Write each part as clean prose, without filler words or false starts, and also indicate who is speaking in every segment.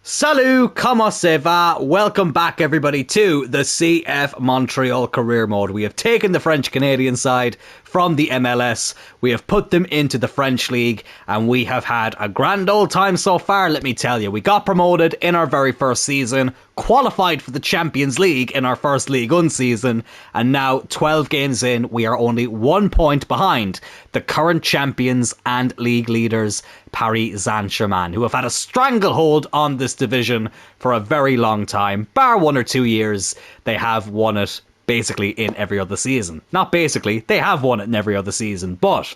Speaker 1: Salut, comment ça va? Welcome back everybody to the CF Montreal career mode. We have taken the French-Canadian side from the MLS, we have put them into the French League, and we have had a grand old time so far, let me tell you. We got promoted in our very first season, qualified for the Champions League in our first Ligue 1 season, and now 12 games in, we are only 1 point behind the current champions and league leaders, Paris Saint-Germain, who have had a stranglehold on this division for a very long time. Bar 1 or 2 years, they have won it basically in every other season. Not basically, they have won it in every other season, but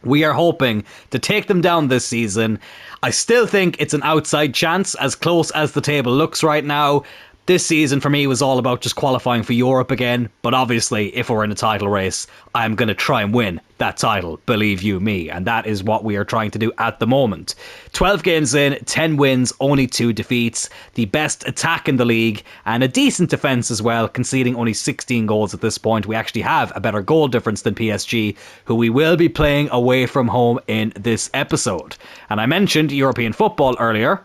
Speaker 1: we are hoping to take them down this season. I still think it's an outside chance, as close as the table looks right now. This season for me was all about just qualifying for Europe again, but obviously if we're in a title race, I'm going to try and win that title, believe you me, and that is what we are trying to do at the moment. 12 games in, 10 wins, only 2 defeats, the best attack in the league, and a decent defence as well, conceding only 16 goals at this point. We actually have a better goal difference than PSG, who we will be playing away from home in this episode. And I mentioned European football earlier.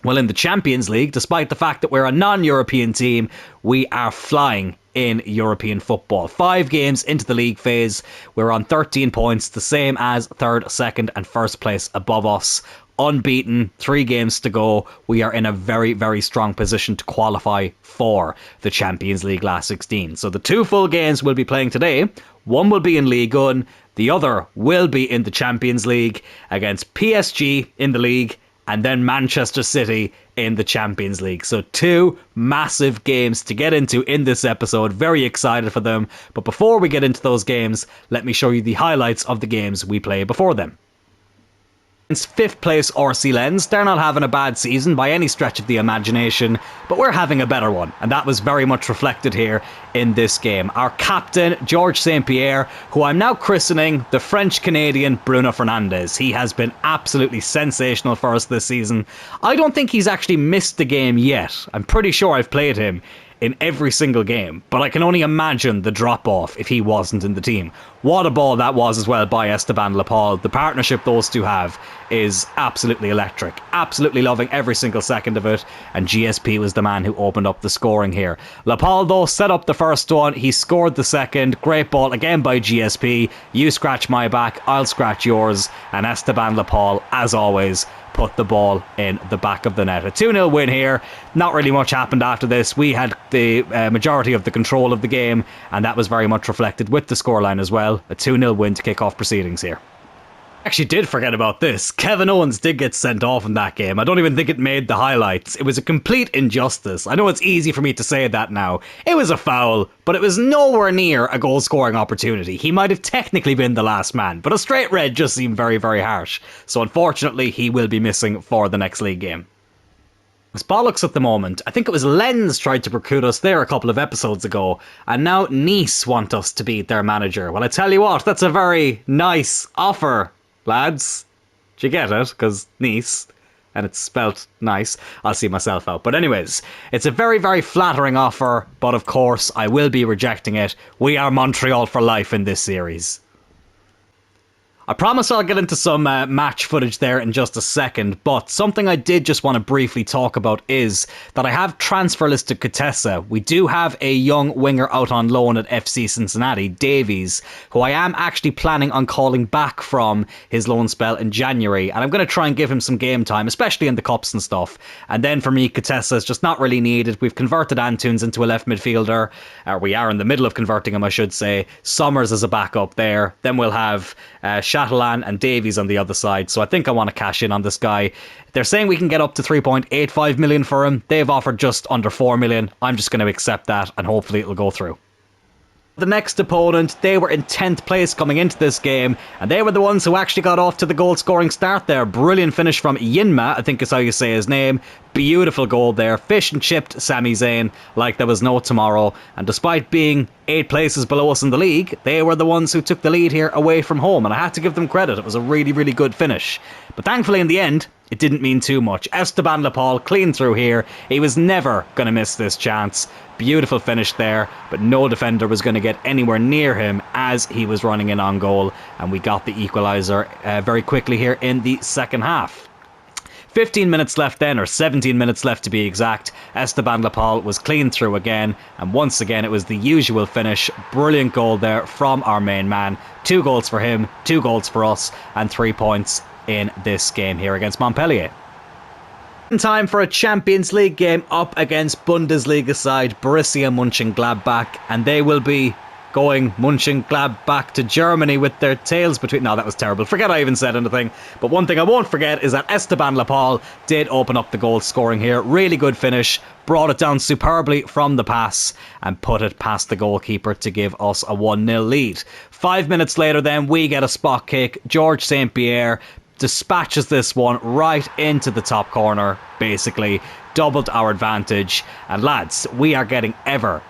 Speaker 1: Well, in the Champions League, despite the fact that we're a non-European team, we are flying in European football. 5 games into the league phase, we're on 13 points, the same as third, second and first place above us. Unbeaten, 3 games to go. We are in a very, very strong position to qualify for the Champions League last 16. So the 2 full games we'll be playing today, one will be in Ligue 1, the other will be in the Champions League against PSG in the league, and then Manchester City in the Champions League. So 2 massive games to get into in this episode. Very excited for them. But before we get into those games, let me show you the highlights of the games we play before them. It's 5th place RC Lens. They're not having a bad season by any stretch of the imagination, but we're having a better one, and that was very much reflected here in this game. Our captain, Georges St-Pierre, who I'm now christening the French-Canadian Bruno Fernandes. He has been absolutely sensational for us this season. I don't think he's actually missed the game yet. I'm pretty sure I've played him in every single game, but I can only imagine the drop-off if he wasn't in the team. What a ball that was as well by Esteban Lepal. The partnership those two have is absolutely electric. Absolutely loving every single second of it, and GSP was the man who opened up the scoring here. Lepal though set up the first one, he scored the second. Great ball again by GSP. You scratch my back, I'll scratch yours, and Esteban Lepal, as always, put the ball in the back of the net. A 2-0 win here. Not really much happened after this. We had the majority of the control of the game, and that was very much reflected with the scoreline as well. A 2-0 win to kick off proceedings here. Actually did forget about this. Kevin Owens did get sent off in that game. I don't even think it made the highlights. It was a complete injustice. I know it's easy for me to say that now. It was a foul, but it was nowhere near a goal scoring opportunity. He might have technically been the last man, but a straight red just seemed very, very harsh. So unfortunately, he will be missing for the next league game. It's bollocks at the moment. I think it was Lens tried to recruit us there a couple of episodes ago, and now Nice want us to be their manager. Well, I tell you what, that's a very nice offer, lads. Do you get it? Because Nice, and it's spelt nice. I'll see myself out. But anyways, it's a very, very flattering offer, but of course I will be rejecting it. We are Montreal for life in this series. I promise I'll get into some match footage there in just a second, but something I did just want to briefly talk about is that I have transfer listed Coutessa. We do have a young winger out on loan at FC Cincinnati, Davies, who I am actually planning on calling back from his loan spell in January, and I'm going to try and give him some game time, especially in the cups and stuff. And then for me, Coutessa is just not really needed. We've converted Antunes into a left midfielder. We are in the middle of converting him, I should say. Summers as a backup there. Then we'll have Chatelain and Davies on the other side, so I think I want to cash in on this guy. They're saying we can get up to 3.85 million for him. They've offered just under 4 million. I'm just going to accept that, and hopefully it'll go through. The next opponent, they were in 10th place coming into this game, and they were the ones who actually got off to the goal scoring start there. Brilliant finish from Yinma, I think is how you say his name. Beautiful goal there. Fish and chipped Sami Zayn like there was no tomorrow, and despite being 8 places below us in the league, they were the ones who took the lead here away from home, and I had to give them credit. It was a really, really good finish. But thankfully in the end, it didn't mean too much. Esteban Lepal clean through here. He was never going to miss this chance. Beautiful finish there, but no defender was going to get anywhere near him as he was running in on goal, and we got the equaliser very quickly here in the second half. 15 minutes left then, or 17 minutes left to be exact. Esteban Lapal was clean through again, and once again it was the usual finish. Brilliant goal there from our main man. 2 goals for him, 2 goals for us, and 3 points in this game here against Montpellier. Time for a Champions League game up against Bundesliga side Borussia Mönchengladbach, and they will be going Mönchengladbach to Germany with their tails between... No, that was terrible. Forget I even said anything. But one thing I won't forget is that Esteban Lapal did open up the goal scoring here. Really good finish. Brought it down superbly from the pass and put it past the goalkeeper to give us a 1-0 lead. 5 minutes later then, we get a spot kick. George St. Pierre dispatches this one right into the top corner, basically. Doubled our advantage. And lads, we are getting ever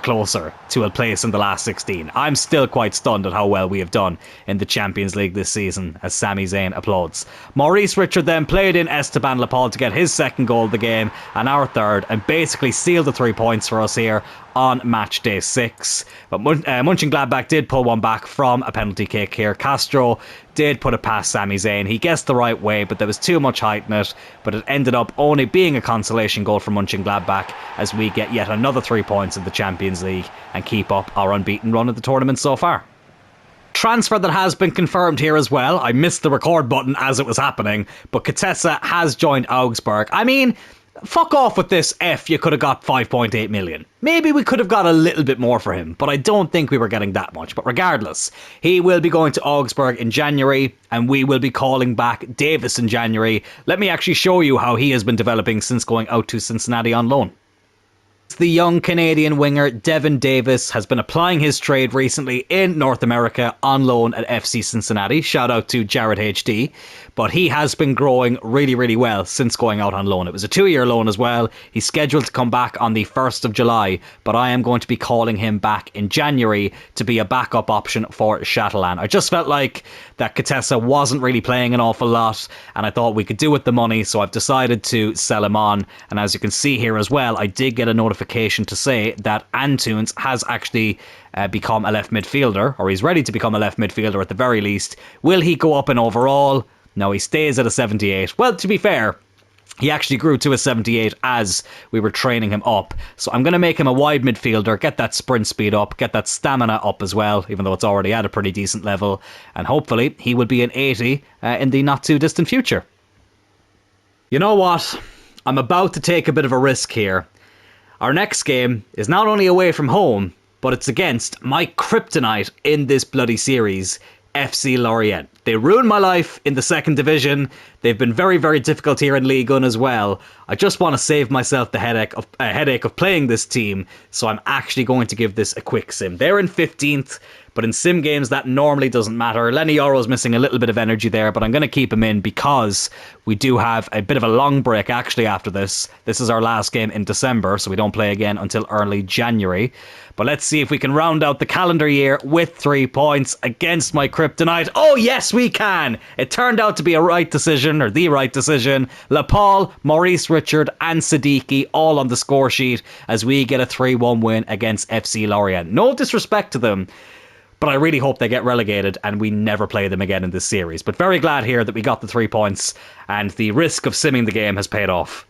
Speaker 1: closer to a place in the last 16. I'm still quite stunned at how well we have done in the Champions League this season, as Sami Zayn applauds. Maurice Richard then played in Esteban Lapal to get his second goal of the game and our third, and basically sealed the 3 points for us here on match day 6. But Mönchengladbach did pull one back from a penalty kick here. Castro did put it past Sami Zayn. He guessed the right way, but there was too much height in it. But it ended up only being a consolation goal for Mönchengladbach as we get yet another 3 points in the Champions League and keep up our unbeaten run of the tournament so far. Transfer that has been confirmed here as well. I missed the record button as it was happening, but Katessa has joined Augsburg. I mean, fuck off with this you could have got 5.8 million. Maybe we could have got a little bit more for him, but I don't think we were getting that much. But regardless, he will be going to Augsburg in January, and we will be calling back Davis in January. Let me actually show you how he has been developing since going out to Cincinnati on loan. The young Canadian winger Devin Davis has been applying his trade recently in North America on loan at FC Cincinnati. Shout out to Jared HD. But he has been growing really well since going out on loan. It was a 2-year loan as well. He's scheduled to come back on the 1st of July, but I am going to be calling him back in January to be a backup option for Chatelain. I just felt like that Katessa wasn't really playing an awful lot, and I thought we could do with the money, so I've decided to sell him on. And as you can see here as well, I did get a notification to say that Antunes has actually become a left midfielder, or he's ready to become a left midfielder at the very least. Will he go up in overall? No, he stays at a 78. Well, to be fair, he actually grew to a 78 as we were training him up. So I'm going to make him a wide midfielder, get that sprint speed up, get that stamina up as well, even though it's already at a pretty decent level. And hopefully he will be an 80 in the not too distant future. You know what? I'm about to take a bit of a risk here. Our next game is not only away from home, but it's against my kryptonite in this bloody series, FC Lorient. They ruined my life in the second division. They've been very difficult here in Ligue 1 as well. I just want to save myself the headache of playing this team, so I'm actually going to give this a quick sim. They're in 15th, but in sim games that normally doesn't matter. Lenny Yoro's missing a little bit of energy there, but I'm going to keep him in because we do have a bit of a long break actually after this. This is our last game in December, so we don't play again until early January. But let's see if we can round out the calendar year with 3 points against my kryptonite. Oh yes, we can! It turned out to be a right decision, or the right decision. Lapal, Maurice Richard and Siddiqui all on the score sheet as we get a 3-1 win against FC Lorient. No disrespect to them, but I really hope they get relegated and we never play them again in this series. But very glad here that we got the 3 points and the risk of simming the game has paid off.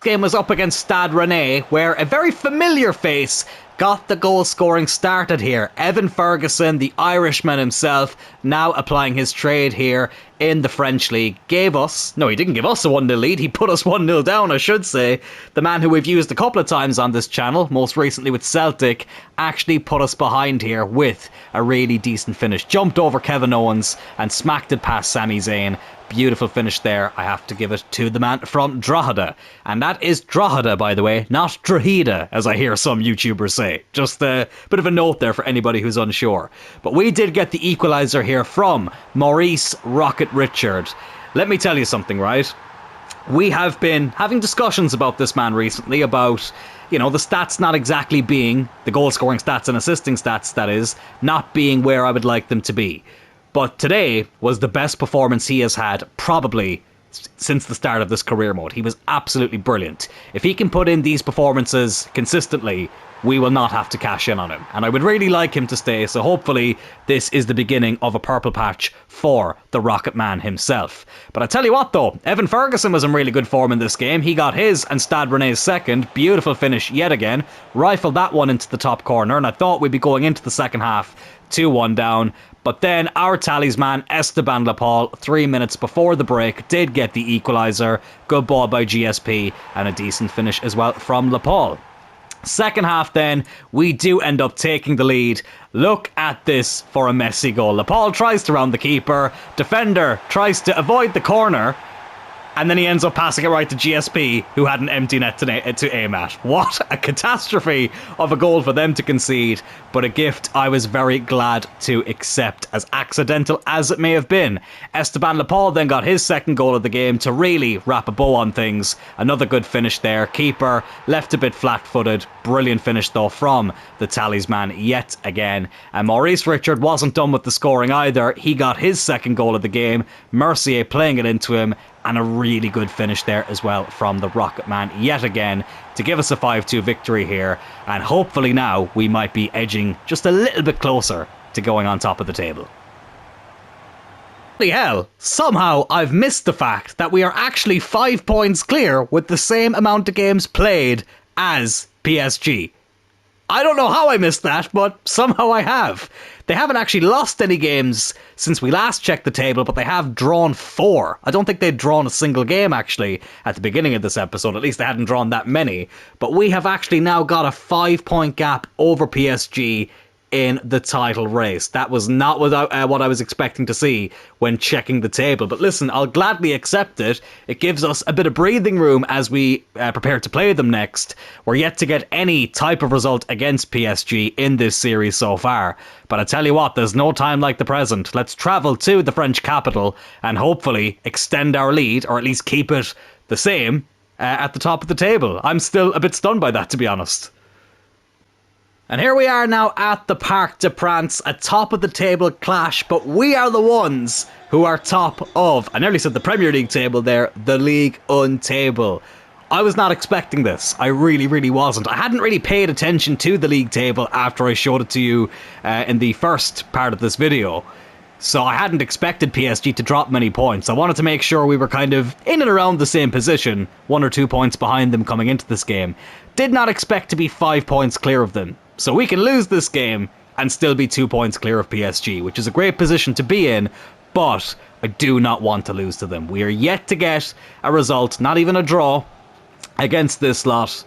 Speaker 1: Game was up against Stade Rennais, where a very familiar face got the goal scoring started here. Evan Ferguson, the Irishman himself, now applying his trade here in the French league. He didn't give us a 1-0 lead, he put us 1-0 down, I should say. The man who we've used a couple of times on this channel, most recently with Celtic, actually put us behind here with a really decent finish. Jumped over Kevin Owens and smacked it past Sami Zayn. Beautiful finish there. I have to give it to the man from Drogheda. And that is Drogheda, by the way, not Drogheda, as I hear some YouTubers say. Just a bit of a note there for anybody who's unsure. But we did get the equaliser here from Maurice Rocket Richard. Let me tell you something, right? We have been having discussions about this man recently, about, you know, the stats not exactly being, the goal scoring stats and assisting stats, that is, not being where I would like them to be. But today was the best performance he has had probably since the start of this career mode. He was absolutely brilliant. If he can put in these performances consistently, we will not have to cash in on him. And I would really like him to stay, so hopefully this is the beginning of a purple patch for the Rocket Man himself. But I tell you what though, Evan Ferguson was in really good form in this game. He got his and Stade René's second. Beautiful finish yet again. Rifled that one into the top corner, and I thought we'd be going into the second half 2-1 down. But then our talisman, Esteban Lepal, 3 minutes before the break, did get the equaliser. Good ball by GSP, and a decent finish as well from Lepal. Second half then, we do end up taking the lead. Look at this for a messy goal. Lepal tries to round the keeper, defender tries to avoid the corner, and then he ends up passing it right to GSP, who had an empty net to aim at. What a catastrophe of a goal for them to concede, but a gift I was very glad to accept, as accidental as it may have been. Esteban Lepal then got his second goal of the game to really wrap a bow on things. Another good finish there. Keeper left a bit flat-footed. Brilliant finish though from the talisman yet again. And Maurice Richard wasn't done with the scoring either. He got his second goal of the game. Mercier playing it into him, and a really good finish there as well from the Rocket Man yet again to give us a 5-2 victory here. And hopefully now we might be edging just a little bit closer to going on top of the table. Holy hell, somehow I've missed the fact that we are actually 5 points clear with the same amount of games played as PSG. I don't know how I missed that, but somehow I have. They haven't actually lost any games since we last checked the table, but they have drawn 4. I don't think they'd drawn a single game, actually, at the beginning of this episode. At least they hadn't drawn that many. But we have actually now got a 5-point gap over PSG in the title race. That was not what I was expecting to see when checking the table. But listen, I'll gladly accept it. It gives us a bit of breathing room as we prepare to play them next. We're yet to get any type of result against PSG in this series so far. But I tell you what, there's no time like the present. Let's travel to the French capital and hopefully extend our lead, or at least keep it the same at the top of the table. I'm still a bit stunned by that, to be honest. And here we are now at the Parc des Princes, a top of the table clash, but we are the ones who are top of, I nearly said the Premier League table there, the Ligue 1 table. I was not expecting this. I really wasn't. I hadn't really paid attention to the league table after I showed it to you in the first part of this video. So I hadn't expected PSG to drop many points. I wanted to make sure we were kind of in and around the same position, 1 or 2 points behind them coming into this game. Did not expect to be 5 points clear of them. So we can lose this game and still be 2 points clear of PSG, which is a great position to be in, but I do not want to lose to them. We are yet to get a result, not even a draw, against this lot,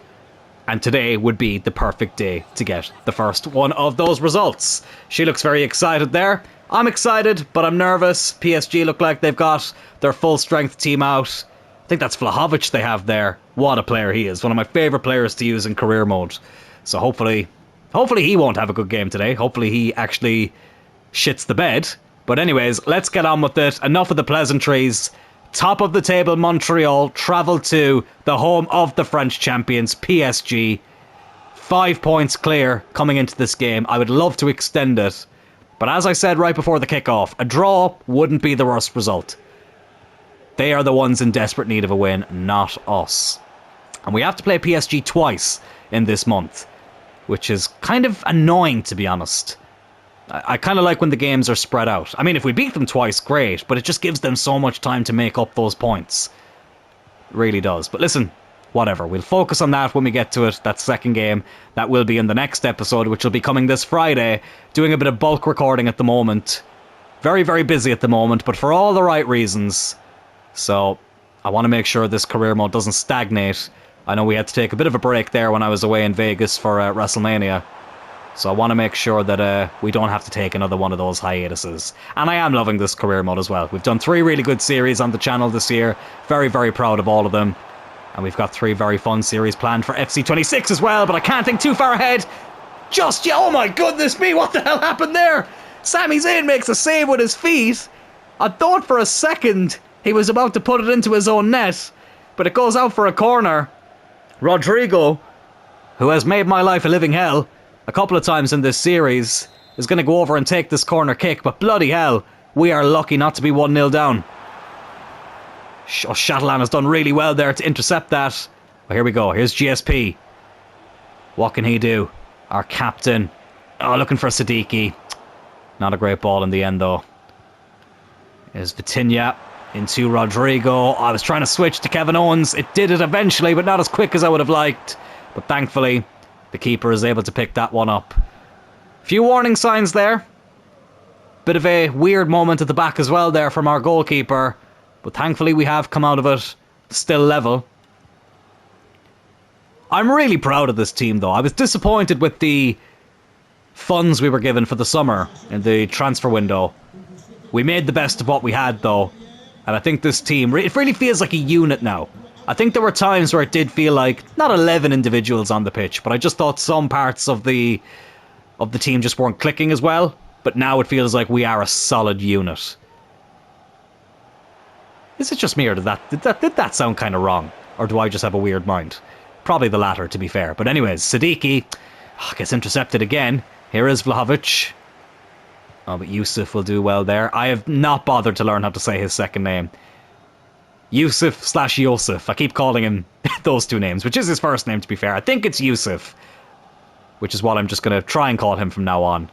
Speaker 1: and today would be the perfect day to get the first one of those results. She looks very excited there. I'm excited, but I'm nervous. PSG look like they've got their full strength team out. I think that's Vlahovic they have there. What a player he is. One of my favourite players to use in career mode. So hopefully he won't have a good game today. Hopefully he actually shits the bed. But anyways, let's get on with it. Enough of the pleasantries. Top of the table Montreal travel to the home of the French champions, PSG. 5 points clear coming into this game. I would love to extend it. But as I said right before the kickoff, a draw wouldn't be the worst result. They are the ones in desperate need of a win, not us. And we have to play PSG twice in this month, which is kind of annoying, to be honest. I kind of like when the games are spread out. I mean, if we beat them twice, great, but it just gives them so much time to make up those points. It really does. But listen, whatever. We'll focus on that when we get to it. That second game, that will be in the next episode, which will be coming this Friday. Doing a bit of bulk recording at the moment. Very busy at the moment, but for all the right reasons. So, I want to make sure this career mode doesn't stagnate. I know we had to take a bit of a break there when I was away in Vegas for WrestleMania. So I want to make sure that we don't have to take another one of those hiatuses. And I am loving this career mode as well. We've done 3 really good series on the channel this year. Very proud of all of them. And we've got 3 very fun series planned for FC26 as well, but I can't think too far ahead. Oh my goodness me, what the hell happened there? Sami Zayn makes a save with his feet. I thought for a second he was about to put it into his own net, but it goes out for a corner. Rodrigo, who has made my life a living hell a couple of times in this series, is going to go over and take this corner kick, but bloody hell, we are lucky not to be 1-0 down. Shatalan has done really well there to intercept that. Well, here we go. Here's GSP. What can he do? Our captain. Oh, looking for Siddiqui. Not a great ball in the end, though. Here's Vitinha into Rodrigo. I was trying to switch to Kevin Owens. It did it eventually, but not as quick as I would have liked. But thankfully, the keeper is able to pick that one up. Few warning signs there. Bit of a weird moment at the back as well there from our goalkeeper. But thankfully, we have come out of it still level. I'm really proud of this team, though. I was disappointed with the funds we were given for the summer in the transfer window. We made the best of what we had, though. And I think this team, it really feels like a unit now. I think there were times where it did feel like, not 11 individuals on the pitch, but I just thought some parts of the team just weren't clicking as well. But now it feels like we are a solid unit. Is it just me, or did that sound kind of wrong? Or do I just have a weird mind? Probably the latter, to be fair. But anyways, Siddiqui gets intercepted again. Here is Vlahovic. Oh, but Yusuf will do well there. I have not bothered to learn how to say his second name. Yusuf/Yosef. I keep calling him those two names, which is his first name, to be fair. I think it's Yusuf, which is what I'm just going to try and call him from now on.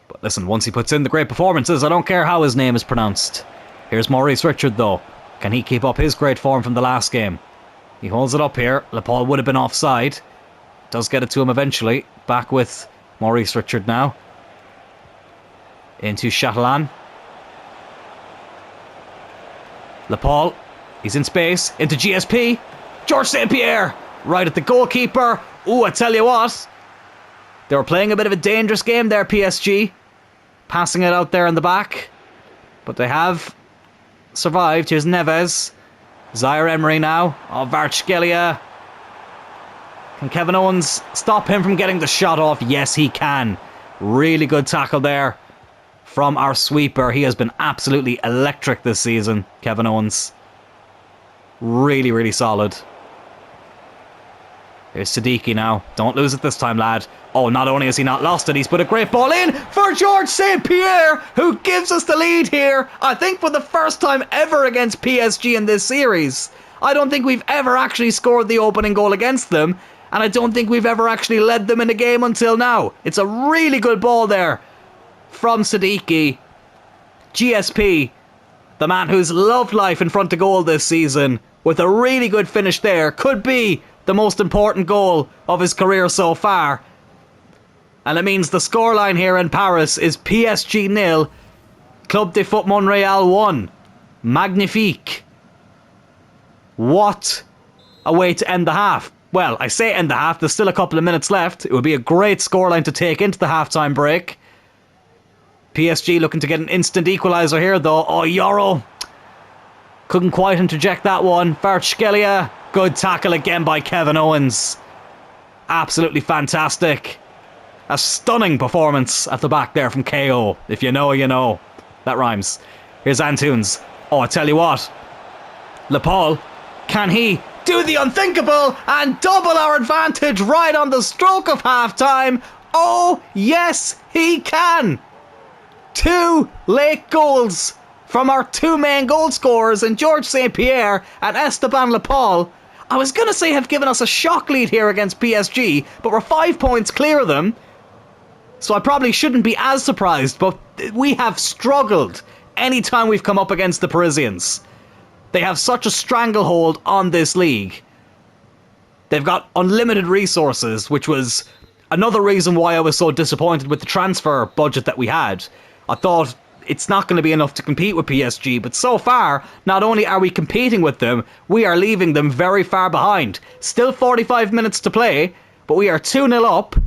Speaker 1: But listen, once he puts in the great performances, I don't care how his name is pronounced. Here's Maurice Richard, though. Can he keep up his great form from the last game? He holds it up here. Lepal would have been offside. Does get it to him eventually. Back with Maurice Richard now. Into Chatalan. Lepal. He's in space. Into GSP. George St. Pierre. Right at the goalkeeper. Ooh, I tell you what. They were playing a bit of a dangerous game there, PSG. Passing it out there in the back. But they have survived. Here's Neves. Zaire Emery now. Oh, Vartskelia. Can Kevin Owens stop him from getting the shot off? Yes, he can. Really good tackle there from our sweeper. He has been absolutely electric this season, Kevin Owens. Really, really solid. Here's Siddiqui now. Don't lose it this time, lad. Oh, not only has he not lost it, he's put a great ball in for George St. Pierre, who gives us the lead here, I think for the first time ever against PSG in this series. I don't think we've ever actually scored the opening goal against them, and I don't think we've ever actually led them in a game until now. It's a really good ball there from Siddiqui. GSP, the man who's loved life in front of goal this season, with a really good finish there, could be the most important goal of his career so far. And it means the scoreline here in Paris is PSG 0, Club de Foot Montreal 1. Magnifique. What a way to end the half. Well, I say end the half, there's still a couple of minutes left. It would be a great scoreline to take into the halftime break. PSG looking to get an instant equaliser here, though. Oh, Yoro couldn't quite interject that one. Vartskelia. Good tackle again by Kevin Owens. Absolutely fantastic. A stunning performance at the back there from KO. If you know, you know. That rhymes. Here's Antunes. Oh, I tell you what. Lepal, can he do the unthinkable and double our advantage right on the stroke of half-time? Oh, yes, he can. 2 late goals from our 2 main goal scorers in George St. Pierre and Esteban Lepal. I was going to say have given us a shock lead here against PSG, but we're 5 points clear of them. So I probably shouldn't be as surprised, but we have struggled anytime we've come up against the Parisians. They have such a stranglehold on this league. They've got unlimited resources, which was another reason why I was so disappointed with the transfer budget that we had. I thought it's not going to be enough to compete with PSG, but so far, not only are we competing with them, we are leaving them very far behind. Still 45 minutes to play, but we are 2-0 up,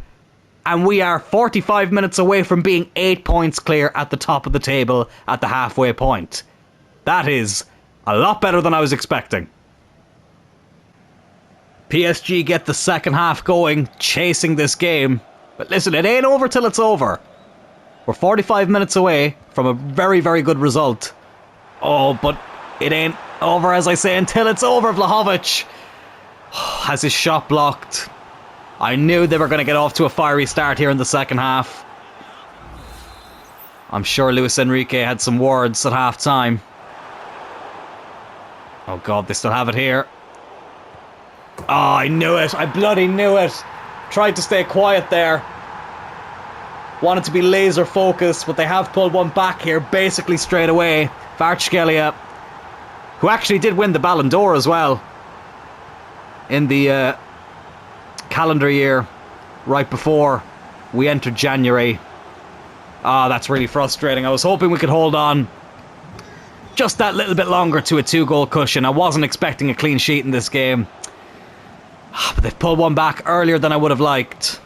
Speaker 1: and we are 45 minutes away from being 8 points clear at the top of the table at the halfway point. That is a lot better than I was expecting. PSG get the second half going, chasing this game. But listen, it ain't over till it's over. We're 45 minutes away from a very, very good result. Oh, but it ain't over, as I say, until it's over. Vlahovic has his shot blocked. I knew they were going to get off to a fiery start here in the second half. I'm sure Luis Enrique had some words at half time. Oh God, they still have it here. Oh, I knew it. I bloody knew it. Tried to stay quiet there. Wanted to be laser focused, but they have pulled one back here basically straight away. Kvaratskhelia, who actually did win the Ballon d'Or as well in the calendar year right before we entered January. Ah, that's really frustrating. I was hoping we could hold on just that little bit longer to a 2-goal cushion. I wasn't expecting a clean sheet in this game. But they've pulled one back earlier than I would have liked.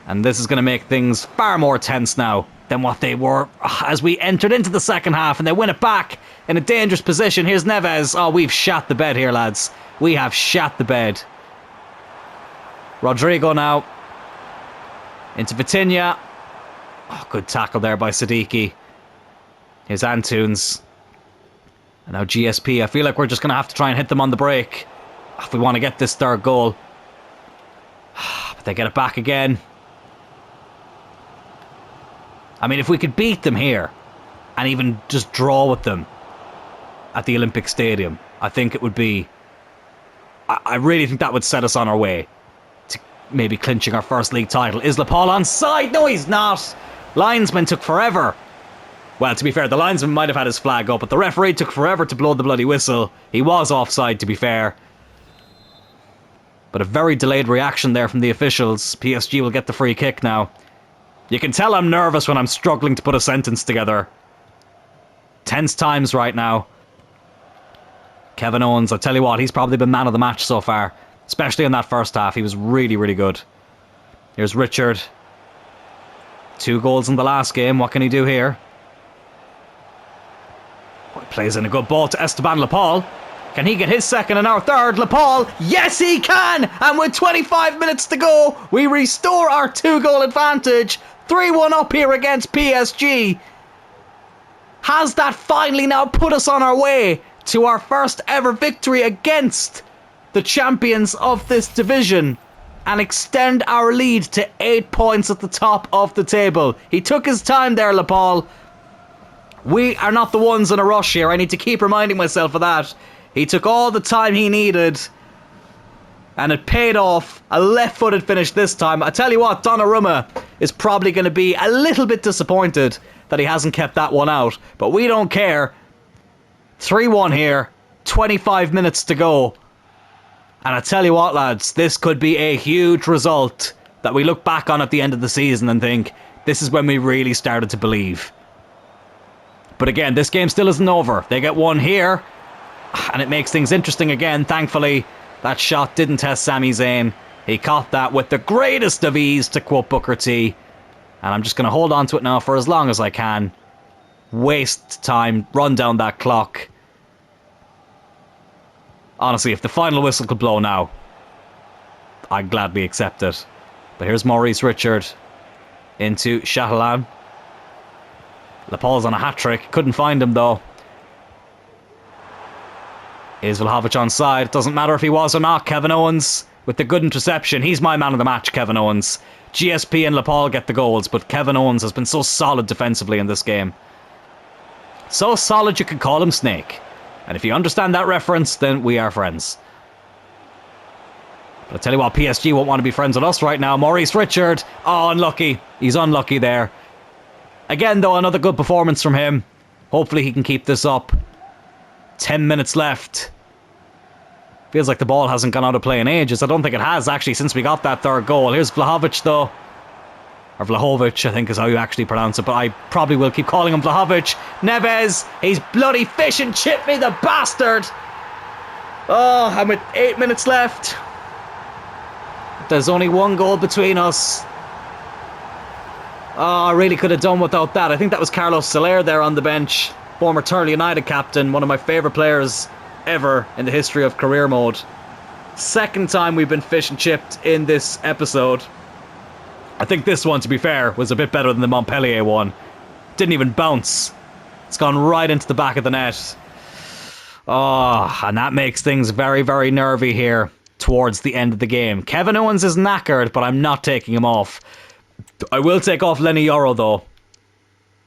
Speaker 1: And this is going to make things far more tense now than what they were as we entered into the second half, and they win it back in a dangerous position. Here's Neves. Oh, we've shat the bed here, lads. We have shat the bed. Rodrigo now. Into Vitinha. Oh, good tackle there by Siddiqui. Here's Antunes. And now GSP. I feel like we're just going to have to try and hit them on the break if we want to get this third goal. But they get it back again. I mean, if we could beat them here and even just draw with them at the Olympic Stadium, I think it would be... I really think that would set us on our way to maybe clinching our first league title. Is Lepal onside? No, he's not. Linesman took forever. Well, to be fair, the linesman might have had his flag up, but the referee took forever to blow the bloody whistle. He was offside, to be fair. But a very delayed reaction there from the officials. PSG will get the free kick now. You can tell I'm nervous when I'm struggling to put a sentence together. Tense times right now. Kevin Owens, I tell you what, he's probably been man of the match so far. Especially in that first half. He was really, really good. Here's Richard. 2 goals in the last game. What can he do here? Oh, he plays in a good ball to Esteban Lepal. Can he get his second and our third? Lepal, yes he can! And with 25 minutes to go, we restore our 2-goal advantage. 3-1 up here against PSG. Has that finally now put us on our way to our first ever victory against the champions of this division and extend our lead to 8 points at the top of the table? He took his time there, Lepal. We are not the ones in a rush here. I need to keep reminding myself of that. He took all the time he needed, and it paid off. A left-footed finish this time. I tell you what, Donnarumma is probably going to be a little bit disappointed that he hasn't kept that one out, but we don't care. 3-1 here, 25 minutes to go. And I tell you what, lads, this could be a huge result that we look back on at the end of the season and think, this is when we really started to believe. But again, this game still isn't over. They get one here, and it makes things interesting again. Thankfully, that shot didn't test Sami Zayn. He caught that with the greatest of ease, to quote Booker T. And I'm just going to hold on to it now for as long as I can. Waste time, run down that clock. Honestly, if the final whistle could blow now, I'd gladly accept it. But here's Maurice Richard into Chatalan. Lepal's on a hat-trick. Couldn't find him, though. Is Vlahovic onside? Doesn't matter if he was or not. Kevin Owens with the good interception. He's my man of the match, Kevin Owens. GSP and Lepal get the goals, but Kevin Owens has been so solid defensively in this game. So solid you could call him Snake. And if you understand that reference, then we are friends. But I tell you what, PSG won't want to be friends with us right now. Maurice Richard. Oh, unlucky. He's unlucky there. Again, though, another good performance from him. Hopefully he can keep this up. 10 minutes left. Feels like the ball hasn't gone out of play in ages. I don't think it has, actually, since we got that third goal. Here's Vlahovic, though. Or Vlahovic, I think is how you actually pronounce it. But I probably will keep calling him Vlahovic. Neves. He's bloody fish and chip me, the bastard. Oh, and with 8 minutes left. There's only 1 goal between us. Oh, I really could have done without that. I think that was Carlos Soler there on the bench. Former Turley United captain, one of my favourite players ever in the history of career mode. Second time we've been fish and chipped in this episode. I think this one, to be fair, was a bit better than the Montpellier one. Didn't even bounce. It's gone right into the back of the net. Oh, and that makes things very, very nervy here towards the end of the game. Kevin Owens is knackered, but I'm not taking him off. I will take off Lenny Yoro, though,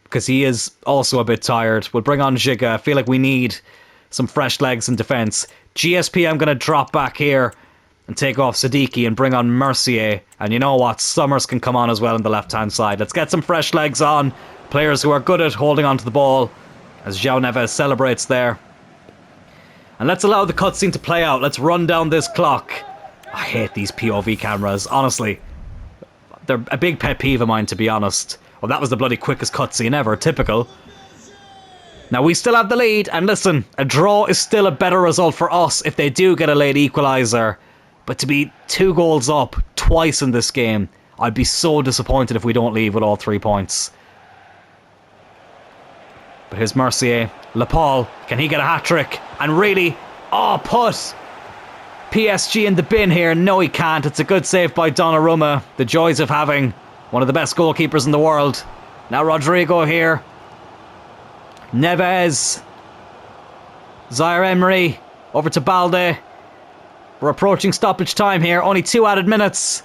Speaker 1: because he is also a bit tired. We'll bring on Giga. I feel like we need some fresh legs in defence. GSP, I'm going to drop back here and take off Siddiqui and bring on Mercier. And you know what? Summers can come on as well on the left-hand side. Let's get some fresh legs on. Players who are good at holding onto the ball as João Neves celebrates there. And let's allow the cutscene to play out. Let's run down this clock. I hate these POV cameras, honestly. They're a big pet peeve of mine, to be honest. Well, that was the bloody quickest cutscene ever. Typical. Now, we still have the lead. And listen, a draw is still a better result for us if they do get a late equaliser. But to be 2 goals up twice in this game, I'd be so disappointed if we don't leave with all 3 points. But here's Mercier. Lepal, can he get a hat-trick? And really, put PSG in the bin here. No, he can't. It's a good save by Donnarumma. The joys of having one of the best goalkeepers in the world. Now Rodrigo here. Neves. Zaire-Emery. Over to Balde. We're approaching stoppage time here. Only 2 added minutes.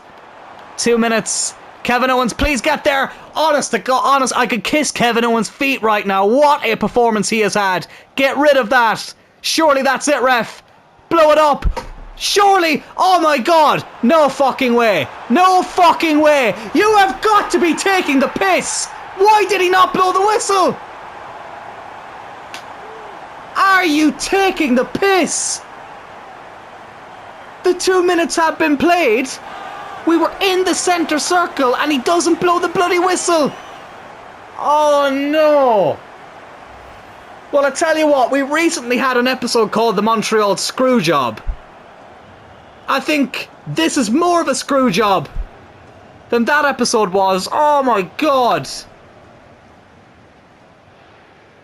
Speaker 1: 2 minutes. Kevin Owens, please get there. Honest to God, honest, I could kiss Kevin Owens' feet right now. What a performance he has had. Get rid of that. Surely that's it, ref. Blow it up. Surely. Oh my God. No fucking way. No fucking way. You have got to be taking the piss. Why did he not blow the whistle? Are you taking the piss? The 2 minutes have been played. We were in the centre circle and he doesn't blow the bloody whistle. Oh no. Well, I tell you what, we recently had an episode called the Montreal SCREWJOB. I think this is more of a screw job than that episode was. Oh my God.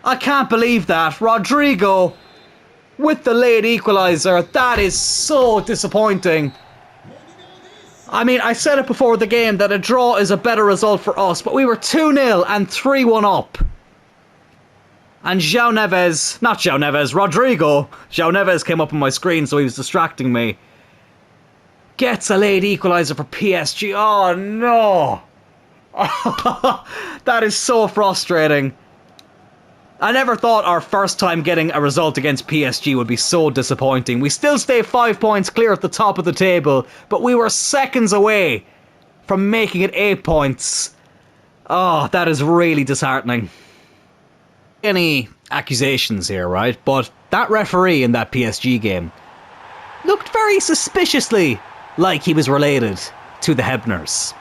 Speaker 1: I can't believe that. Rodrigo with the late equaliser. That is so disappointing. I mean, I said it before the game that a draw is a better result for us, but we were 2-0 and 3-1 up. And Rodrigo. João Neves came up on my screen, so he was distracting me. Gets a late equaliser for PSG. Oh no. That is so frustrating. I never thought our first time getting a result against PSG would be so disappointing. We still stay 5 points clear at the top of the table, but we were seconds away from making it 8 points. Oh, that is really disheartening. Any accusations here, right? But that referee in that PSG game looked very suspiciously like he was related to the Hebners.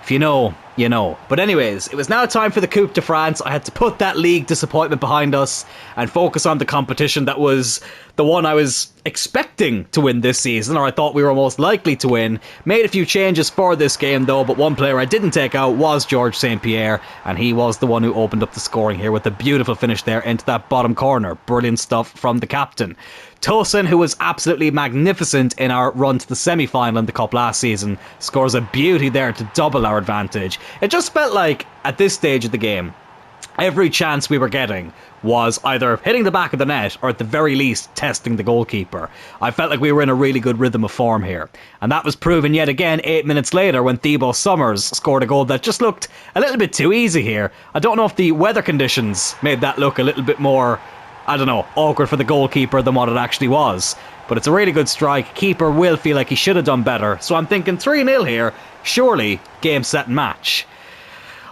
Speaker 1: If you know, you know. But anyways, it was now time for the Coupe de France. I had to put that league disappointment behind us and focus on the competition that was the one I was expecting to win this season, or I thought we were most likely to win. Made a few changes for this game though, but one player I didn't take out was Georges St-Pierre, and he was the one who opened up the scoring here with a beautiful finish there into that bottom corner. Brilliant stuff from the captain. Tosin, who was absolutely magnificent in our run to the semi-final in the Cup last season, scores a beauty there to double our advantage. It just felt like, at this stage of the game, every chance we were getting was either hitting the back of the net or at the very least testing the goalkeeper. I felt like we were in a really good rhythm of form here. And that was proven yet again 8 minutes later when Thibaut Summers scored a goal that just looked a little bit too easy here. I don't know if the weather conditions made that look a little bit more, I don't know, awkward for the goalkeeper than what it actually was. But it's a really good strike. Keeper will feel like he should have done better. So I'm thinking 3-0 here. Surely, game, set and match.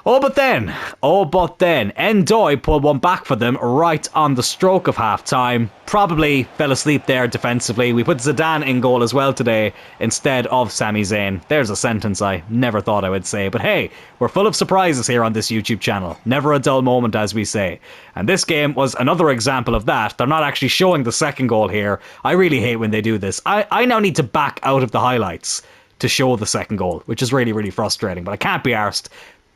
Speaker 1: Oh, but then, Ndoye pulled one back for them right on the stroke of half-time. Probably fell asleep there defensively. We put Zidane in goal as well today instead of Sami Zayn. There's a sentence I never thought I would say. But hey, we're full of surprises here on this YouTube channel. Never a dull moment, as we say. And this game was another example of that. They're not actually showing the second goal here. I really hate when they do this. I now need to back out of the highlights to show the second goal, which is really, really frustrating. But I can't be arsed.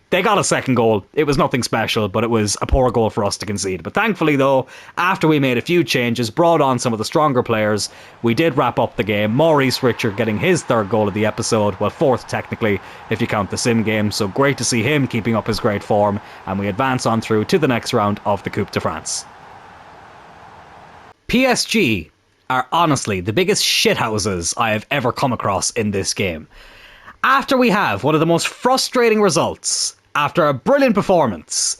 Speaker 1: They got a second goal. It was nothing special, but it was a poor goal for us to concede. But thankfully, though, after we made a few changes, brought on some of the stronger players, we did wrap up the game. Maurice Richard getting his third goal of the episode. Well, fourth, technically, if you count the sim game. So great to see him keeping up his great form. And we advance on through to the next round of the Coupe de France. PSG are honestly the biggest shithouses I have ever come across in this game. After we have one of the most frustrating results, after a brilliant performance,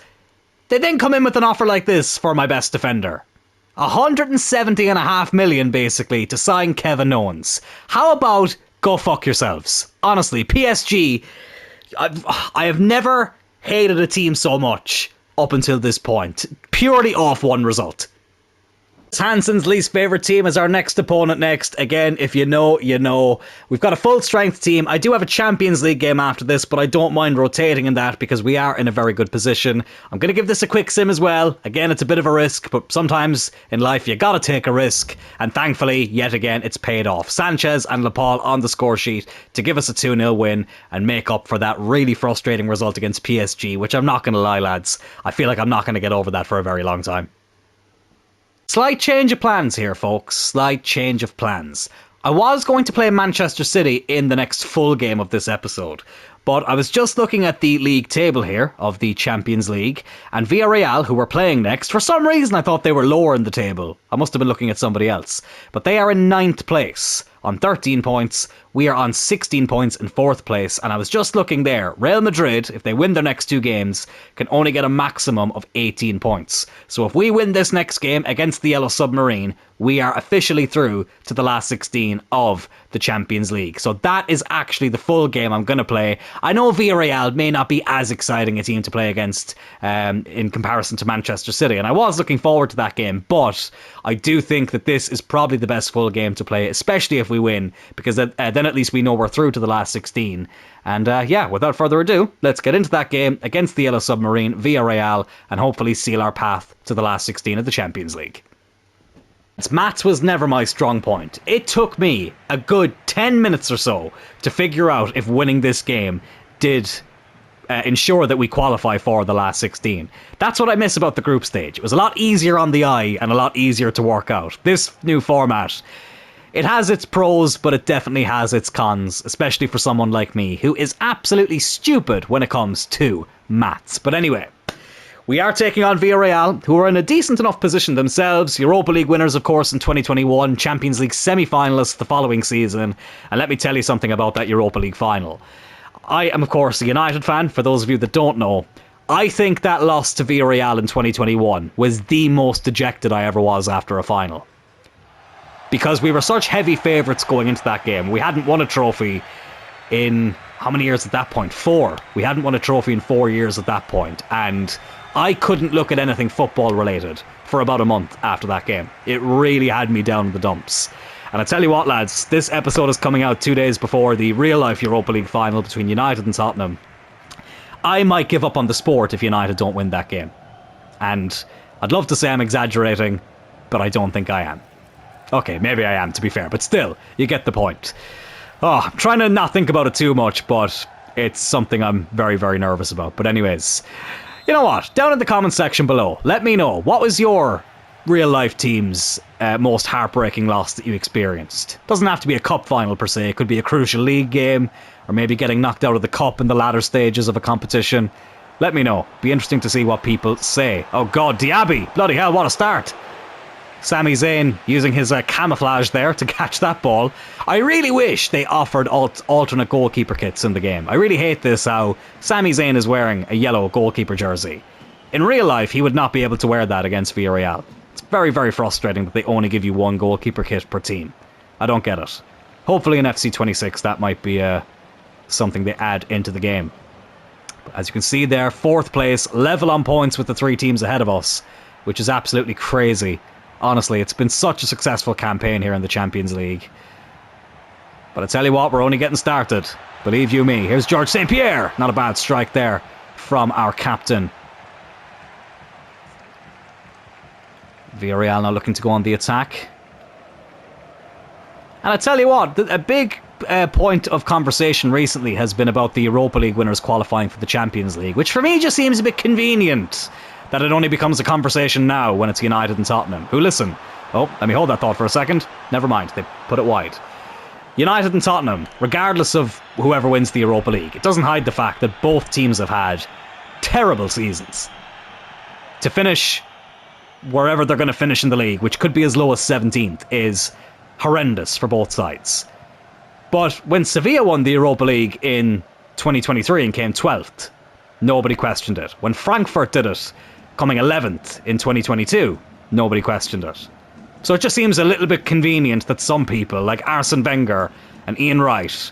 Speaker 1: they then come in with an offer like this for my best defender. 170.5 million basically to sign Kevin Owens. How about go fuck yourselves? Honestly, PSG, I have never hated a team so much up until this point, purely off one result. Hansen's least favourite team is our next opponent next. Again, if you know, you know. We've got a full strength team. I do have a Champions League game after this, but I don't mind rotating in that because we are in a very good position. I'm going to give this a quick sim as well. Again, it's a bit of a risk, but sometimes in life you got to take a risk. And thankfully, yet again, it's paid off. Sanchez and Lepal on the score sheet to give us a 2-0 win and make up for that really frustrating result against PSG, which I'm not going to lie, lads. I feel like I'm not going to get over that for a very long time. Slight change of plans here, folks. Slight change of plans. I was going to play Manchester City in the next full game of this episode, but I was just looking at the league table here of the Champions League, and Villarreal, who were playing next, for some reason I thought they were lower in the table. I must have been looking at somebody else. But they are in 9th place on 13 points. We are on 16 points in 4th place, and I was just looking there. Real Madrid, if they win their next 2 games, can only get a maximum of 18 points. So if we win this next game against the Yellow Submarine, we are officially through to the last 16 of the Champions League. So that is actually the full game I'm going to play. I know Villarreal may not be as exciting a team to play against in comparison to Manchester City, and I was looking forward to that game, but I do think that this is probably the best full game to play, especially if we win, because then at least we know we're through to the last 16. And yeah, without further ado, let's get into that game against the Yellow Submarine, Villarreal, and hopefully seal our path to the last 16 of the Champions League. Maths was never my strong point. It took me a good 10 minutes or so to figure out if winning this game did ensure that we qualify for the last 16. That's what I miss about the group stage. It was a lot easier on the eye and a lot easier to work out. This new format, it has its pros, but it definitely has its cons, especially for someone like me, who is absolutely stupid when it comes to maths. But anyway, we are taking on Villarreal, who are in a decent enough position themselves. Europa League winners, of course, in 2021. Champions League semi-finalists the following season. And let me tell you something about that Europa League final. I am, of course, a United fan, for those of you that don't know. I think that loss to Villarreal in 2021 was the most dejected I ever was after a final. Because we were such heavy favourites going into that game. We hadn't won a trophy in, how many years at that point? 4. We hadn't won a trophy in 4 years at that point. And I couldn't look at anything football related for about a month after that game. It really had me down in the dumps. And I tell you what, lads, this episode is coming out 2 days before the real-life Europa League final between United and Tottenham. I might give up on the sport if United don't win that game. And I'd love to say I'm exaggerating, but I don't think I am. Okay, maybe I am, to be fair, but still, you get the point. Oh, I'm trying to not think about it too much, but it's something I'm very, very nervous about. But anyways, you know what? Down in the comments section below, let me know, what was your real-life team's most heartbreaking loss that you experienced? Doesn't have to be a cup final per se, it could be a crucial league game, or maybe getting knocked out of the cup in the latter stages of a competition. Let me know. Be interesting to see what people say. Oh god, Diaby! Bloody hell, what a start! Sami Zayn using his camouflage there to catch that ball. I really wish they offered alternate goalkeeper kits in the game. I really hate this, how Sami Zayn is wearing a yellow goalkeeper jersey. In real life, he would not be able to wear that against Villarreal. It's very, very frustrating that they only give you one goalkeeper kit per team. I don't get it. Hopefully in FC 26 that might be something they add into the game. But as you can see there, 4th place, level on points with the 3 teams ahead of us, which is absolutely crazy. Honestly, it's been such a successful campaign here in the Champions League. But I tell you what, we're only getting started. Believe you me. Here's George St. Pierre. Not a bad strike there from our captain. Villarreal now looking to go on the attack. And I tell you what, a big point of conversation recently has been about the Europa League winners qualifying for the Champions League, which for me just seems a bit convenient that it only becomes a conversation now when it's United and Tottenham, who listen. Oh, let me hold that thought for a second. Never mind, they put it wide. United and Tottenham, regardless of whoever wins the Europa League, it doesn't hide the fact that both teams have had terrible seasons. To finish wherever they're going to finish in the league, which could be as low as 17th, is horrendous for both sides. But when Sevilla won the Europa League in 2023 and came 12th, nobody questioned it. When Frankfurt did it, coming 11th in 2022, Nobody questioned it. So it just seems a little bit convenient that some people, like Arsene Wenger and Ian Wright,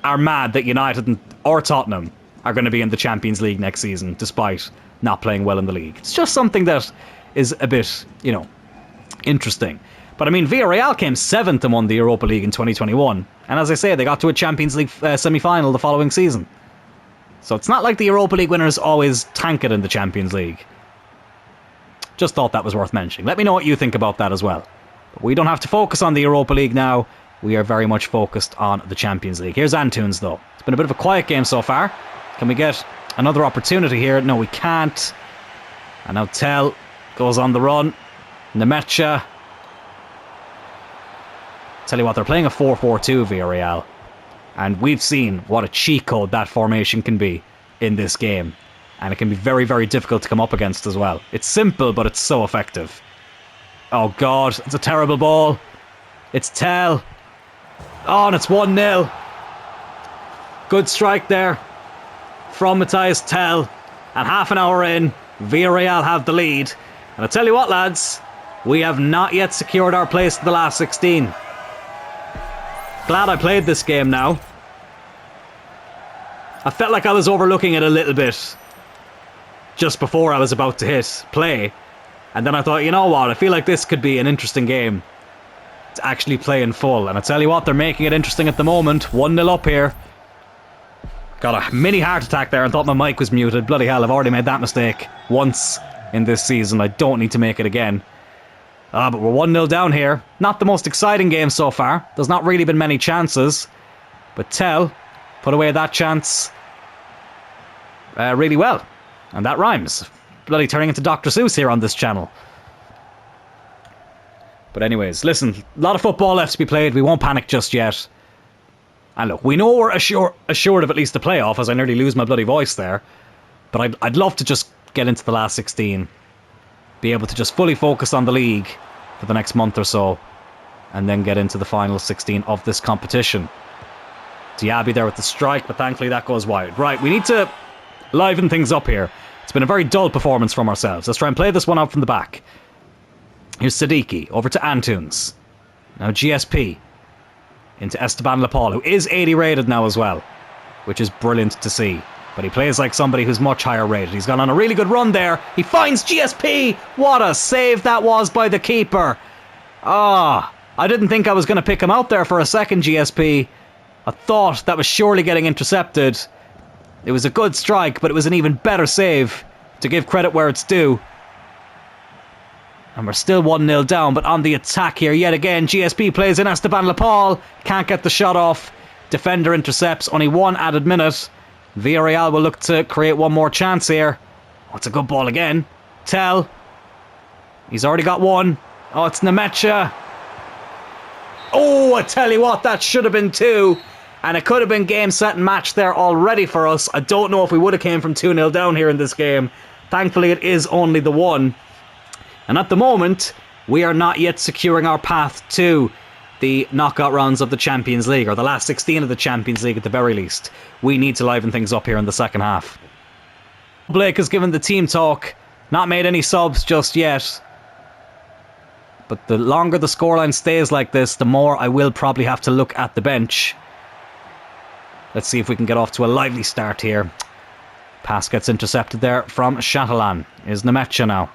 Speaker 1: are mad that United or Tottenham are going to be in the Champions League next season, despite not playing well in the league. It's just something that is a bit, interesting. But I mean, Villarreal came 7th and won the Europa League in 2021. And as I say, they got to a Champions League semi-final the following season. So it's not like the Europa League winners always tank it in the Champions League. Just thought that was worth mentioning. Let me know what you think about that as well. But we don't have to focus on the Europa League now. We are very much focused on the Champions League. Here's Antunes, though. It's been a bit of a quiet game so far. Can we get another opportunity here? No, we can't. And now Tell goes on the run. Nemecha. Tell you what, they're playing a 4-4-2 Villarreal. And we've seen what a cheat code that formation can be in this game. And it can be very, very difficult to come up against as well. It's simple, but it's so effective. Oh, God. It's a terrible ball. It's Tell. Oh, and it's 1-0. Good strike there from Matthias Tell. And half an hour in, Villarreal have the lead. And I tell you what, lads, we have not yet secured our place in the last 16. Glad I played this game now. I felt like I was overlooking it a little bit just before I was about to hit play. And then I thought, you know what, I feel like this could be an interesting game to actually play in full. And I tell you what, they're making it interesting at the moment. 1-0 up here. Got a mini heart attack there and thought my mic was muted. Bloody hell, I've already made that mistake once in this season. I don't need to make it again. But we're 1-0 down here. Not the most exciting game so far. There's not really been many chances. But Tell put away that chance really well. And that rhymes. Bloody turning into Dr. Seuss here on this channel. But anyways, listen, a lot of football left to be played. We won't panic just yet. And look, we know we're assured of at least the playoff, as I nearly lose my bloody voice there. But I'd love to just get into the last 16. Be able to just fully focus on the league for the next month or so. And then get into the final 16 of this competition. Diaby there with the strike, but thankfully that goes wide. Right, we need to liven things up here. It's been a very dull performance from ourselves. Let's try and play this one out from the back. Here's Siddiqui, over to Antunes. Now GSP. Into Esteban Lepal, who is 80 rated now as well. Which is brilliant to see. But he plays like somebody who's much higher rated. He's gone on a really good run there. He finds GSP! What a save that was by the keeper. I didn't think I was going to pick him out there for a second, GSP. I thought that was surely getting intercepted. It was a good strike, but it was an even better save, to give credit where it's due. And we're still 1-0 down, but on the attack here yet again. GSP plays in Esteban Lepal. Can't get the shot off. Defender intercepts. Only one added minute. Villarreal will look to create one more chance here. Oh, it's a good ball again. Tell. He's already got one. Oh, it's Nemecha. Oh, I tell you what, that should have been 2. And it could have been game, set and match there already for us. I don't know if we would have came from 2-0 down here in this game. Thankfully, it is only the 1. And at the moment, we are not yet securing our path to the knockout rounds of the Champions League, or the last 16 of the Champions League at the very least. We need to liven things up here in the second half. Blake has given the team talk, not made any subs just yet. But the longer the scoreline stays like this, the more I will probably have to look at the bench. Let's see if we can get off to a lively start here. Pass gets intercepted there from Catalan. Is Nemecha now.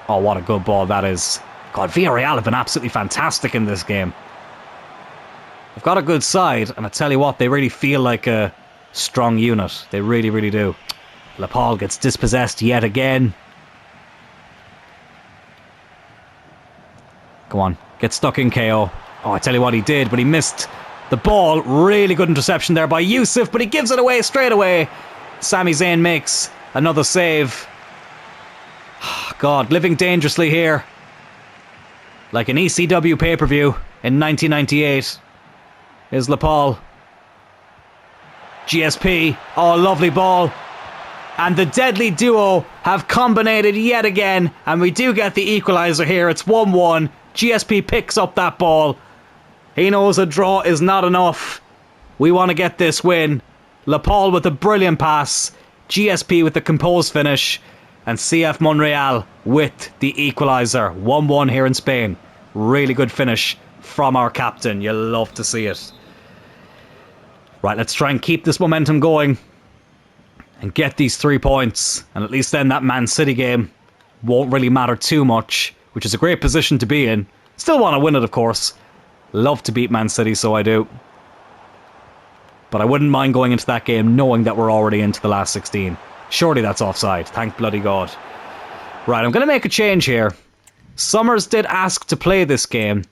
Speaker 1: Oh, what a good ball that is. God, Villarreal have been absolutely fantastic in this game. They've got a good side, and I tell you what, they really feel like a strong unit. They really, really do. Lepal gets dispossessed yet again. Go on, get stuck in KO. Oh, I tell you what, he did, but he missed the ball. Really good interception there by Yusuf, but he gives it away straight away. Sami Zayn makes another save. God, living dangerously here. Like an ECW pay-per-view in 1998. Here's Lepal. GSP. Oh, lovely ball. And the deadly duo have combinated yet again. And we do get the equaliser here. It's 1-1. GSP picks up that ball. He knows a draw is not enough. We want to get this win. Lepal with a brilliant pass. GSP with the composed finish. And CF Montreal with the equaliser. 1-1 here in Spain. Really good finish from our captain. You love to see it. Right, let's try and keep this momentum going. And get these 3 points. And at least then that Man City game won't really matter too much. Which is a great position to be in. Still want to win it, of course. Love to beat Man City, so I do. But I wouldn't mind going into that game knowing that we're already into the last 16. Surely that's offside. Thank bloody God. Right, I'm going to make a change here. Summers did ask to play this game.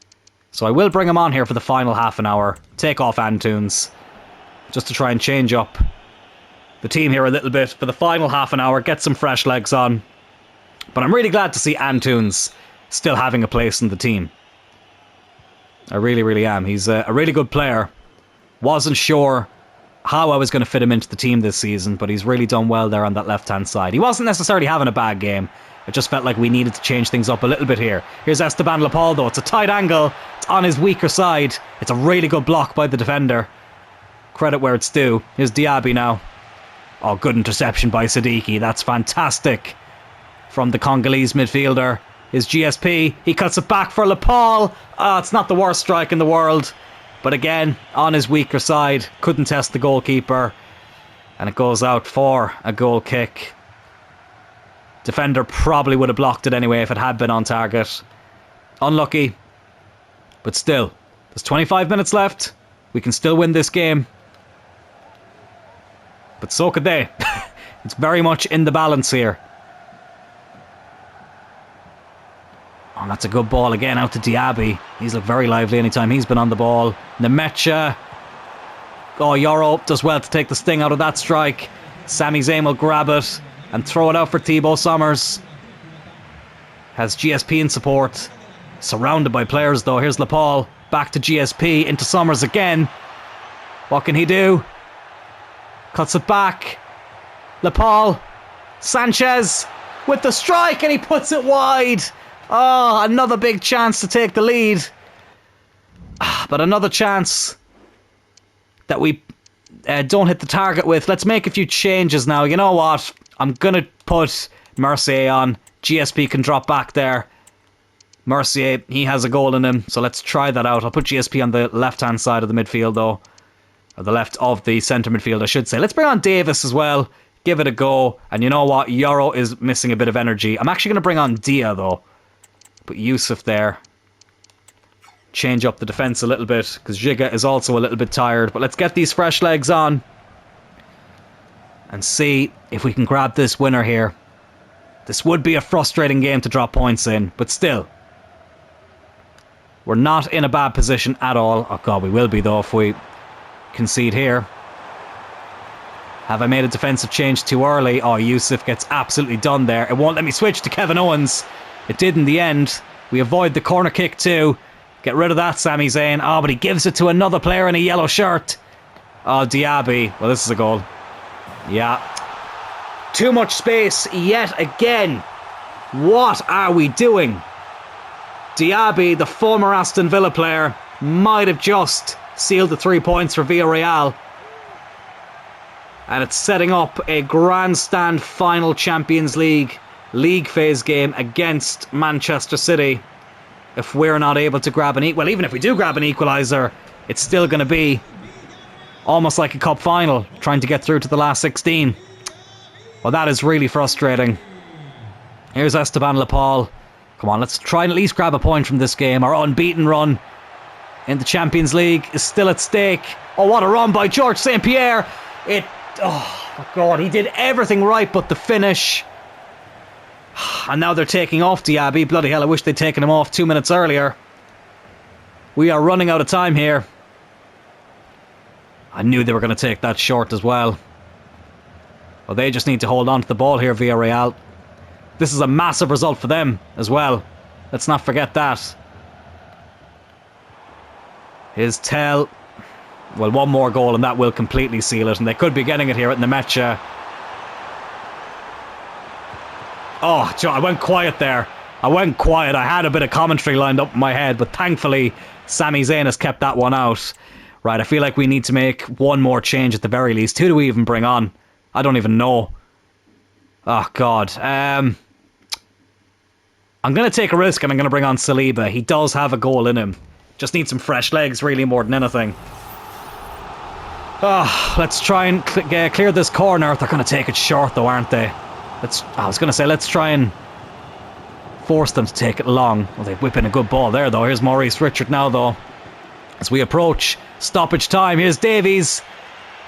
Speaker 1: So I will bring him on here for the final half an hour. Take off Antunes. Just to try and change up the team here a little bit for the final half an hour. Get some fresh legs on. But I'm really glad to see Antunes still having a place in the team. I really, really am. He's a really good player. Wasn't sure how I was going to fit him into the team this season, but he's really done well there on that left-hand side. He wasn't necessarily having a bad game. It just felt like we needed to change things up a little bit here. Here's Esteban Lepal, though. It's a tight angle. It's on his weaker side. It's a really good block by the defender. Credit where it's due. Here's Diaby now. Oh, good interception by Siddiqui. That's fantastic. From the Congolese midfielder. His GSP. He cuts it back for Lepal. Oh, it's not the worst strike in the world. But again, on his weaker side, couldn't test the goalkeeper. And it goes out for a goal kick. Defender probably would have blocked it anyway if it had been on target. Unlucky. But still, there's 25 minutes left. We can still win this game. But so could they. It's very much in the balance here. Oh, that's a good ball again out to Diaby. He's looked very lively anytime he's been on the ball. Nemecha. Oh, Yoro does well to take the sting out of that strike. Sami Zayn will grab it and throw it out for Thibaut Sommers. Has GSP in support. Surrounded by players though. Here's Lepal. Back to GSP. Into Sommers again. What can he do? Cuts it back. Lepal. Sanchez with the strike and he puts it wide. Oh, another big chance to take the lead. But another chance that we don't hit the target with. Let's make a few changes now. You know what? I'm going to put Mercier on. GSP can drop back there. Mercier, he has a goal in him. So let's try that out. I'll put GSP on the left-hand side of the midfield, though. Or the left of the centre midfield, I should say. Let's bring on Davis as well. Give it a go. And you know what? Yoro is missing a bit of energy. I'm actually going to bring on Dia, though. Put Yusuf there. Change up the defence a little bit, because Giga is also a little bit tired. But let's get these fresh legs on. And see if we can grab this winner here. This would be a frustrating game to drop points in, but still. We're not in a bad position at all. Oh god, we will be though if we concede here. Have I made a defensive change too early? Oh, Yusuf gets absolutely done there. It won't let me switch to Kevin Owens. It did in the end. We avoid the corner kick too. Get rid of that, Sami Zayn. Oh, but he gives it to another player in a yellow shirt. Oh, Diaby. Well, this is a goal. Yeah. Too much space yet again. What are we doing? Diaby, the former Aston Villa player, might have just sealed the 3 points for Villarreal. And it's setting up a grandstand final Champions League phase game against Manchester City. If we're not able to grab well, even if we do grab an equaliser, it's still going to be almost like a cup final, trying to get through to the last 16. Well, that is really frustrating. Here's Esteban Lepal. Come on, let's try and at least grab a point from this game. Our unbeaten run in the Champions League is still at stake. Oh, what a run by George St. Pierre. Oh, God, he did everything right but the finish. And now they're taking off Diaby. Bloody hell, I wish they'd taken him off 2 minutes earlier. We are running out of time here. I knew they were going to take that short as well. Well, they just need to hold on to the ball here, Villarreal. This is a massive result for them as well. Let's not forget that. Here's Tell. Well, one more goal and that will completely seal it. And they could be getting it here at Nemecha. Oh, I went quiet there. I went quiet. I had a bit of commentary lined up in my head, but thankfully Sami Zayn has kept that one out. Right, I feel like we need to make one more change at the very least. Who do we even bring on? I don't even know. Oh, God. I'm going to take a risk and I'm going to bring on Saliba. He does have a goal in him. Just need some fresh legs, really, more than anything. Oh, let's try and clear this corner. They're going to take it short, though, aren't they? I was going to say, let's try and force them to take it long. Well, they whip in a good ball there, though. Here's Maurice Richard now, though. As we approach stoppage time, here's Davies.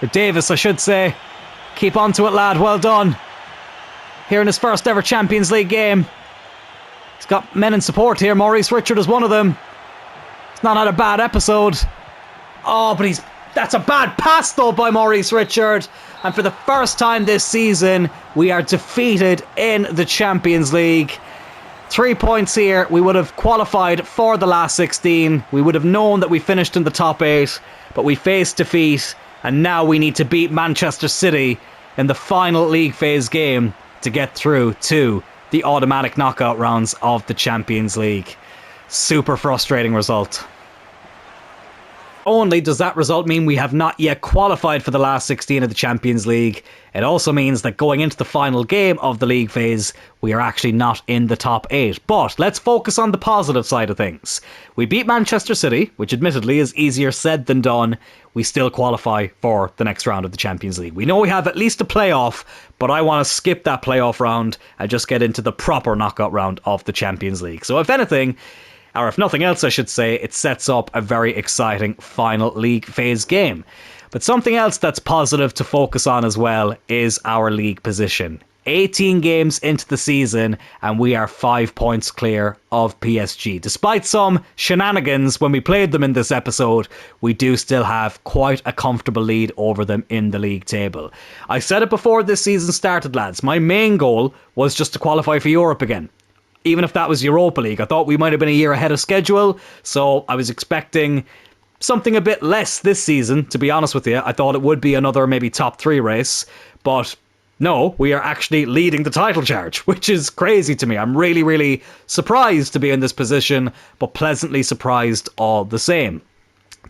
Speaker 1: Or Davis, I should say. Keep on to it, lad. Well done. Here in his first ever Champions League game. He's got men in support here. Maurice Richard is one of them. He's not had a bad episode. Oh, but that's a bad pass, though, by Maurice Richard. And for the first time this season, we are defeated in the Champions League. 3 points here. We would have qualified for the last 16. We would have known that we finished in the top 8, but we faced defeat, and now we need to beat Manchester City in the final league phase game to get through to the automatic knockout rounds of the Champions League. Super frustrating result. Only does that result mean we have not yet qualified for the last 16 of the Champions League. It also means that going into the final game of the league phase, we are actually not in the top 8. But let's focus on the positive side of things. We beat Manchester City, which admittedly is easier said than done. We still qualify for the next round of the Champions League. We know we have at least a playoff, but I want to skip that playoff round and just get into the proper knockout round of the Champions League. So if anything, or if nothing else I should say, it sets up a very exciting final league phase game. But something else that's positive to focus on as well is our league position. 18 games into the season and we are 5 points clear of PSG. Despite some shenanigans when we played them in this episode, we do still have quite a comfortable lead over them in the league table. I said it before this season started, lads. My main goal was just to qualify for Europe again. Even if that was Europa League, I thought we might have been a year ahead of schedule, so I was expecting something a bit less this season, to be honest with you. I thought it would be another maybe top 3 race, but no, we are actually leading the title charge, which is crazy to me. I'm really, really surprised to be in this position, but pleasantly surprised all the same.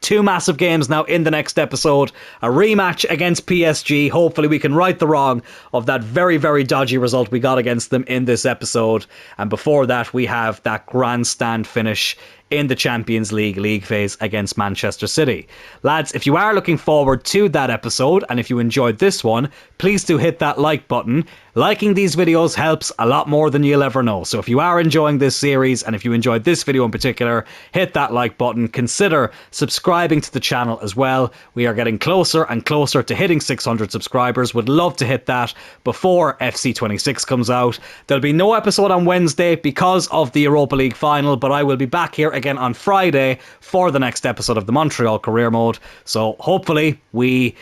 Speaker 1: 2 massive games now in the next episode. A rematch against PSG. Hopefully we can right the wrong of that very, very dodgy result we got against them in this episode. And before that, we have that grandstand finish in the Champions League phase against Manchester City. Lads, if you are looking forward to that episode, and if you enjoyed this one, please do hit that like button. Liking these videos helps a lot more than you'll ever know. So if you are enjoying this series, and if you enjoyed this video in particular, hit that like button. Consider subscribing to the channel as well. We are getting closer and closer to hitting 600 subscribers. Would love to hit that before FC26 comes out. There'll be no episode on Wednesday because of the Europa League final, but I will be back here again on Friday for the next episode of the Montreal Career Mode. So hopefully we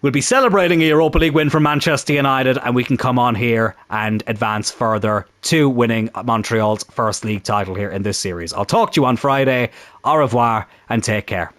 Speaker 1: will be celebrating a Europa League win for Manchester United and we can come on here and advance further to winning Montreal's first league title here in this series. I'll talk to you on Friday. Au revoir and take care.